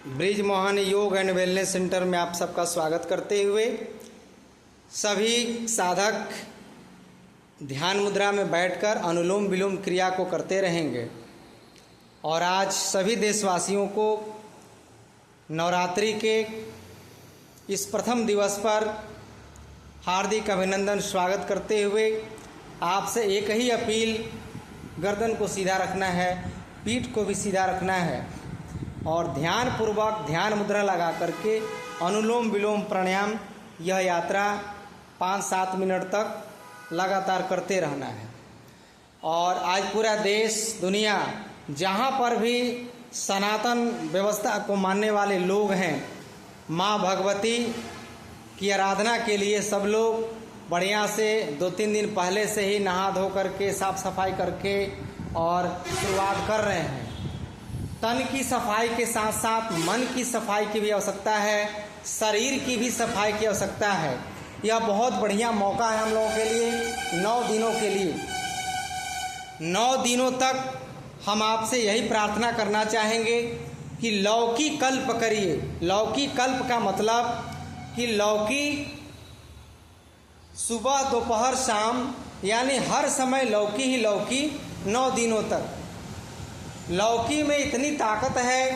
Bridge Mohan योग and wellness centre में आप सबका स्वागत करते हुए सभी साधक ध्यान मुद्रा में बैठकर अनुलोम विलोम क्रिया को करते रहेंगे। और आज सभी देशवासियों को नवरात्रि के इस प्रथम दिवस पर हार्दिक अभिनंदन स्वागत करते हुए आपसे एक ही अपील, गर्दन को सीधा रखना है, पीठ को भी सीधा रखना है और ध्यान पूर्वक ध्यान मुद्रा लगा करके अनुलोम विलोम प्राणायाम यह यात्रा 5-7 मिनट तक लगातार करते रहना है। और आज पूरा देश दुनिया जहाँ पर भी सनातन व्यवस्था को मानने वाले लोग हैं, माँ भगवती की आराधना के लिए सब लोग बढ़िया से 2-3 दिन पहले से ही नहा धो करके साफ सफाई करके और शुरुआत कर रहे हैं। तन की सफाई के साथ साथ मन की सफाई की भी आवश्यकता है, शरीर की भी सफाई की आवश्यकता है। यह बहुत बढ़िया मौका है हम लोगों के लिए 9 दिनों के लिए। 9 दिनों तक हम आपसे यही प्रार्थना करना चाहेंगे कि लौकी कल्प करिए। लौकी कल्प का मतलब कि लौकी सुबह दोपहर शाम यानी हर समय लौकी ही लौकी 9 दिनों तक। लौकी में इतनी ताकत है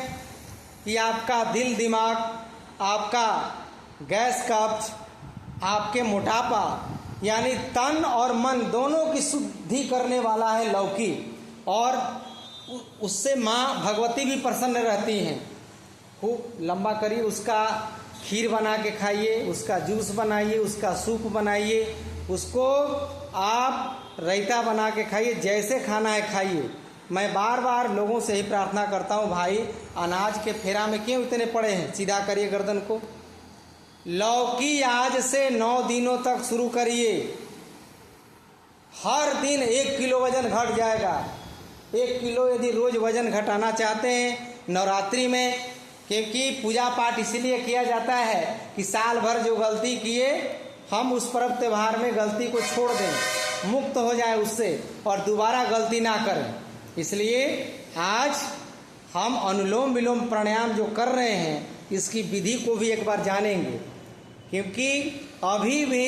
कि आपका दिल दिमाग, आपका गैस कब्ज, आपके मोटापा यानी तन और मन दोनों की शुद्धि करने वाला है लौकी। और उससे माँ भगवती भी प्रसन्न रहती हैं। खूब लंबा करिए, उसका खीर बना के खाइए, उसका जूस बनाइए, उसका सूप बनाइए, उसको आप रायता बना के खाइए, जैसे खाना है खाइए। मैं बार बार लोगों से ही प्रार्थना करता हूँ, भाई अनाज के फेरा में क्यों इतने पड़े हैं, सीधा करिए गर्दन को। लौकी आज से 9 दिनों तक शुरू करिए। हर दिन 1 किलो वजन घट जाएगा। 1 किलो यदि रोज वजन घटाना चाहते हैं नवरात्रि में, क्योंकि पूजा पाठ इसलिए किया जाता है कि साल भर जो गलती किए हम उस पर्व त्यौहार में गलती को छोड़ दें, मुक्त हो जाए उससे और दोबारा गलती ना करें। इसलिए आज हम अनुलोम विलोम प्राणायाम जो कर रहे हैं इसकी विधि को भी एक बार जानेंगे, क्योंकि अभी भी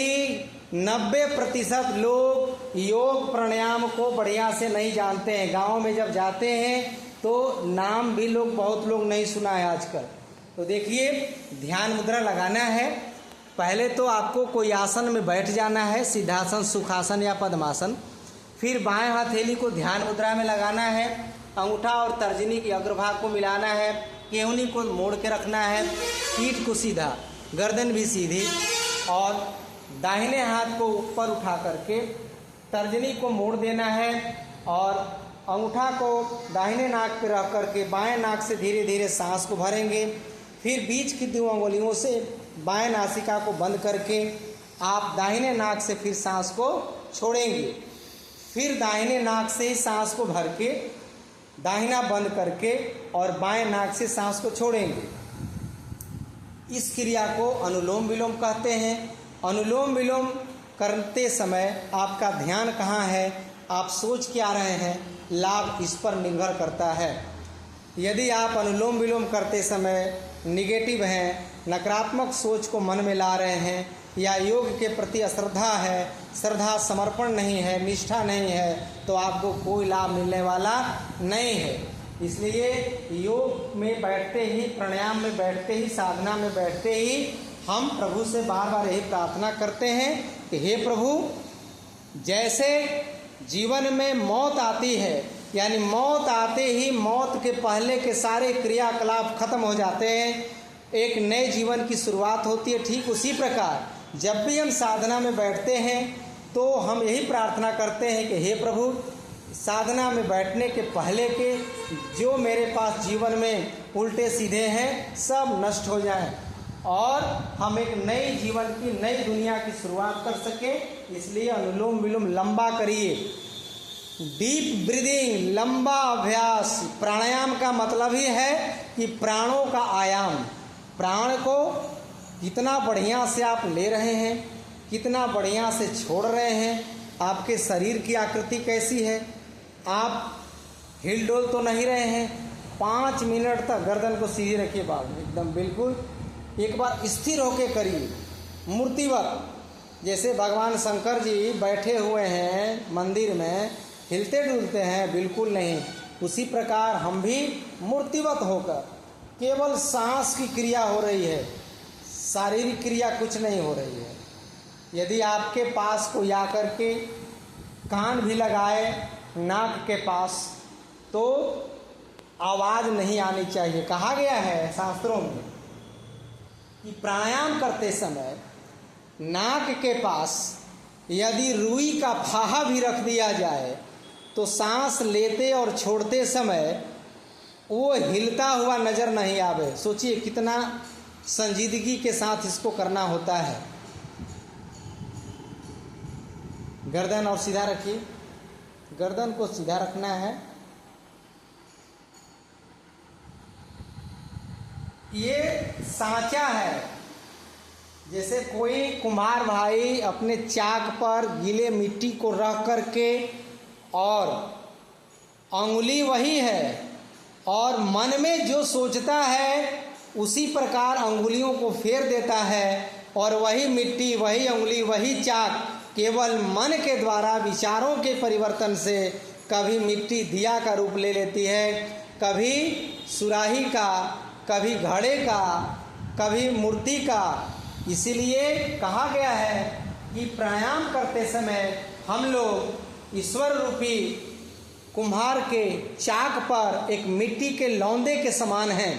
90% लोग योग प्राणायाम को बढ़िया से नहीं जानते हैं। गाँव में जब जाते हैं तो नाम भी बहुत लोग नहीं सुना है आजकल। तो देखिए, ध्यान मुद्रा लगाना है। पहले तो आपको कोई आसन में बैठ जाना है, सिद्धासन, सुखासन या पद्मासन। फिर बाएं हथेली को ध्यान मुद्रा में लगाना है, अंगूठा और तर्जनी की अग्रभाग को मिलाना है, केहनी को मोड़ के रखना है, पीठ को सीधा, गर्दन भी सीधी और दाहिने हाथ को ऊपर उठा करके तर्जनी को मोड़ देना है और अंगूठा को दाहिने नाक पर रख करके बाएं नाक से धीरे धीरे सांस को भरेंगे। फिर बीच की 2 अंगुलियों से बाएं नासिका को बंद करके आप दाहिने नाक से फिर सांस को छोड़ेंगे। फिर दाहिने नाक से ही सांस को भर के दाहिना बंद करके और बाएं नाक से सांस को छोड़ेंगे। इस क्रिया को अनुलोम विलोम कहते हैं। अनुलोम विलोम करते समय आपका ध्यान कहाँ है, आप सोच क्या रहे हैं, लाभ इस पर निर्भर करता है। यदि आप अनुलोम विलोम करते समय निगेटिव हैं, नकारात्मक सोच को मन में ला रहे हैं या योग के प्रति अश्रद्धा है, श्रद्धा समर्पण नहीं है, निष्ठा नहीं है, तो आपको कोई लाभ मिलने वाला नहीं है। इसलिए योग में बैठते ही, प्राणायाम में बैठते ही, साधना में बैठते ही हम प्रभु से बार बार यही प्रार्थना करते हैं कि हे प्रभु, जैसे जीवन में मौत आती है, यानी मौत आते ही मौत के पहले के सारे क्रियाकलाप खत्म हो जाते हैं, एक नए जीवन की शुरुआत होती है। ठीक उसी प्रकार जब भी हम साधना में बैठते हैं तो हम यही प्रार्थना करते हैं कि हे प्रभु, साधना में बैठने के पहले के जो मेरे पास जीवन में उल्टे सीधे हैं सब नष्ट हो जाएं और हम एक नई जीवन की, नई दुनिया की शुरुआत कर सके। इसलिए अनुलोम विलोम लंबा करिए, डीप ब्रीदिंग, लंबा अभ्यास। प्राणायाम का मतलब ही है कि प्राणों का आयाम, प्राण को कितना बढ़िया से आप ले रहे हैं, कितना बढ़िया से छोड़ रहे हैं, आपके शरीर की आकृति कैसी है, आप हिल डोल तो नहीं रहे हैं, 5 मिनट तक गर्दन को सीधी रखिए, बाल में एकदम बिल्कुल एक बार स्थिर होके करिए, मूर्तिवत। जैसे भगवान शंकर जी बैठे हुए हैं मंदिर में, हिलते डुलते हैं, बिल्कुल नहीं। उसी प्रकार हम भी मूर्तिवत होकर केवल सांस की क्रिया हो रही है, शारीरिक क्रिया कुछ नहीं हो रही है। यदि आपके पास कोई आकर के कान भी लगाए नाक के पास तो आवाज़ नहीं आनी चाहिए। कहा गया है शास्त्रों में कि प्राणायाम करते समय नाक के पास यदि रुई का फाहा भी रख दिया जाए तो सांस लेते और छोड़ते समय वो हिलता हुआ नजर नहीं आवे। सोचिए कितना संजीदगी के साथ इसको करना होता है। गर्दन और सीधा रखिए, गर्दन को सीधा रखना है। ये सांचा है। जैसे कोई कुम्हार भाई अपने चाक पर गीले मिट्टी को रख करके और अंगुली वही है और मन में जो सोचता है उसी प्रकार अंगुलियों को फेर देता है और वही मिट्टी, वही अंगुली, वही चाक केवल मन के द्वारा विचारों के परिवर्तन से कभी मिट्टी दिया का रूप ले लेती है, कभी सुराही का, कभी घड़े का, कभी मूर्ति का। इसीलिए कहा गया है कि प्राणायाम करते समय हम लोग ईश्वर रूपी कुम्हार के चाक पर एक मिट्टी के लौंदे के समान हैं।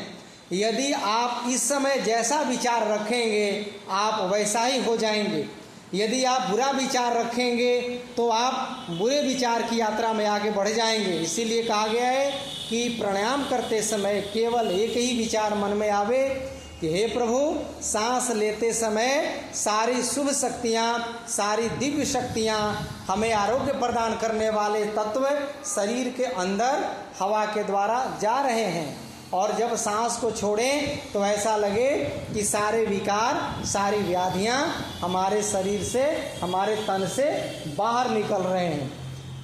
यदि आप इस समय जैसा विचार रखेंगे आप वैसा ही हो जाएंगे। यदि आप बुरा विचार रखेंगे तो आप बुरे विचार की यात्रा में आगे बढ़ जाएंगे। इसीलिए कहा गया है कि प्राणायाम करते समय केवल एक ही विचार मन में आवे कि हे प्रभु, सांस लेते समय सारी शुभ शक्तियाँ, सारी दिव्य शक्तियाँ, हमें आरोग्य प्रदान करने वाले तत्व शरीर के अंदर हवा के द्वारा जा रहे हैं। और जब सांस को छोड़ें तो ऐसा लगे कि सारे विकार, सारी व्याधियाँ हमारे शरीर से, हमारे तन से बाहर निकल रहे हैं।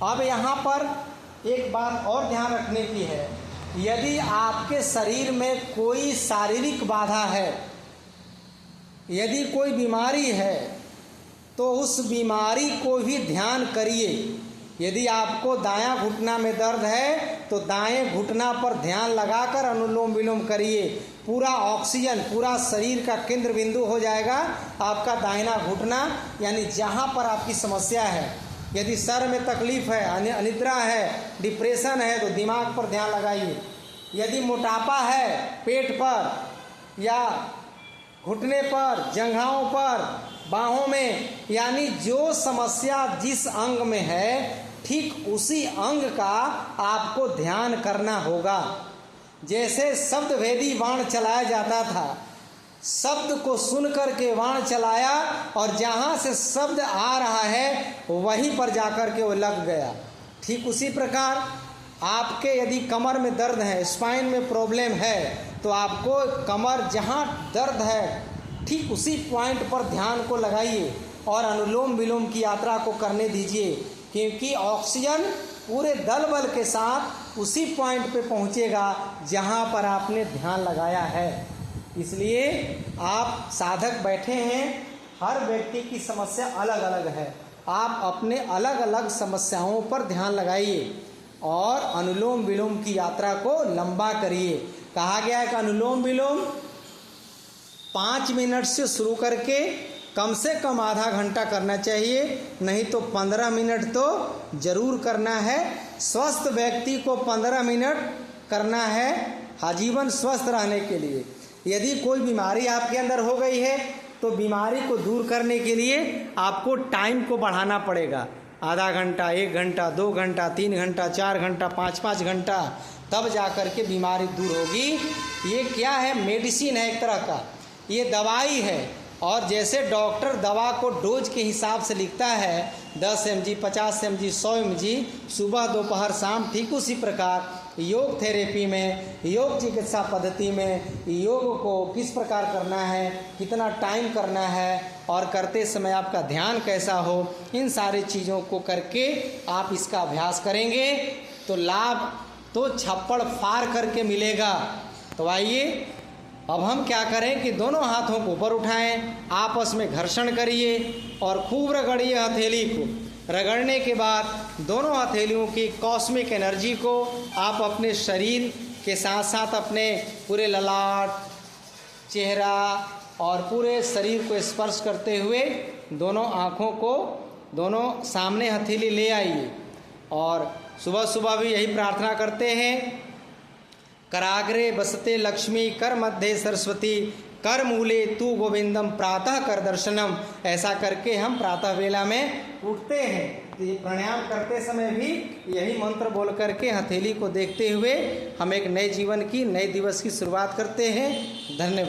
अब यहाँ पर एक बात और ध्यान रखने की है, यदि आपके शरीर में कोई शारीरिक बाधा है, यदि कोई बीमारी है तो उस बीमारी को भी ध्यान करिए। यदि आपको दायां घुटना में दर्द है तो दाएं घुटना पर ध्यान लगाकर अनुलोम विलोम करिए। पूरा ऑक्सीजन पूरा शरीर का केंद्र बिंदु हो जाएगा आपका दाहिना घुटना, यानी जहां पर आपकी समस्या है। यदि सर में तकलीफ है, अनिद्रा है, डिप्रेशन है तो दिमाग पर ध्यान लगाइए। यदि मोटापा है पेट पर या घुटने पर, जंघाओं पर, बाहों में, यानी जो समस्या जिस अंग में है ठीक उसी अंग का आपको ध्यान करना होगा। जैसे शब्द भेदी बाण चलाया जाता था, शब्द को सुन करके बाण चलाया और जहाँ से शब्द आ रहा है वहीं पर जाकर के वो लग गया। ठीक उसी प्रकार आपके यदि कमर में दर्द है, स्पाइन में प्रॉब्लम है तो आपको कमर जहाँ दर्द है ठीक उसी पॉइंट पर ध्यान को लगाइए और अनुलोम विलोम की यात्रा को करने दीजिए, क्योंकि ऑक्सीजन पूरे दल बल के साथ उसी पॉइंट पे पहुंचेगा जहां पर आपने ध्यान लगाया है। इसलिए आप साधक बैठे हैं, हर व्यक्ति की समस्या अलग अलग है। आप अपने अलग अलग समस्याओं पर ध्यान लगाइए और अनुलोम विलोम की यात्रा को लंबा करिए। कहा गया है कि अनुलोम विलोम 5 मिनट से शुरू करके कम से कम आधा घंटा करना चाहिए, नहीं तो 15 मिनट तो जरूर करना है। स्वस्थ व्यक्ति को 15 मिनट करना है आजीवन स्वस्थ रहने के लिए। यदि कोई बीमारी आपके अंदर हो गई है तो बीमारी को दूर करने के लिए आपको टाइम को बढ़ाना पड़ेगा। आधा घंटा, 1 घंटा, 2 घंटा, 3 घंटा, 4 घंटा, 5-5 घंटा, तब जाकर के बीमारी दूर होगी। ये क्या है? मेडिसिन है एक तरह का, ये दवाई है। और जैसे डॉक्टर दवा को डोज के हिसाब से लिखता है 10 mg, 50 mg, 100 mg सुबह दोपहर शाम, ठीक उसी प्रकार योग थेरेपी में, योग चिकित्सा पद्धति में योग को किस प्रकार करना है, कितना टाइम करना है और करते समय आपका ध्यान कैसा हो, इन सारी चीज़ों को करके आप इसका अभ्यास करेंगे तो लाभ तो छप्पड़ फाड़ करके मिलेगा। तो आइए अब हम क्या करें कि दोनों हाथों को ऊपर उठाएं, आपस में घर्षण करिए और खूब रगड़िए हथेली को। रगड़ने के बाद दोनों हथेलियों की कॉस्मिक एनर्जी को आप अपने शरीर के साथ साथ अपने पूरे ललाट, चेहरा और पूरे शरीर को स्पर्श करते हुए दोनों आँखों को दोनों सामने हथेली ले आइए। और सुबह सुबह भी यही प्रार्थना करते हैं, कराग्रे बसते लक्ष्मी कर मध्य सरस्वती कर मूले तू गोविंदम प्रातः कर दर्शनम। ऐसा करके हम प्रातः वेला में उठते हैं। तो ये प्राणायाम करते समय भी यही मंत्र बोल करके हथेली को देखते हुए हम एक नए जीवन की, नए दिवस की शुरुआत करते हैं। धन्यवाद।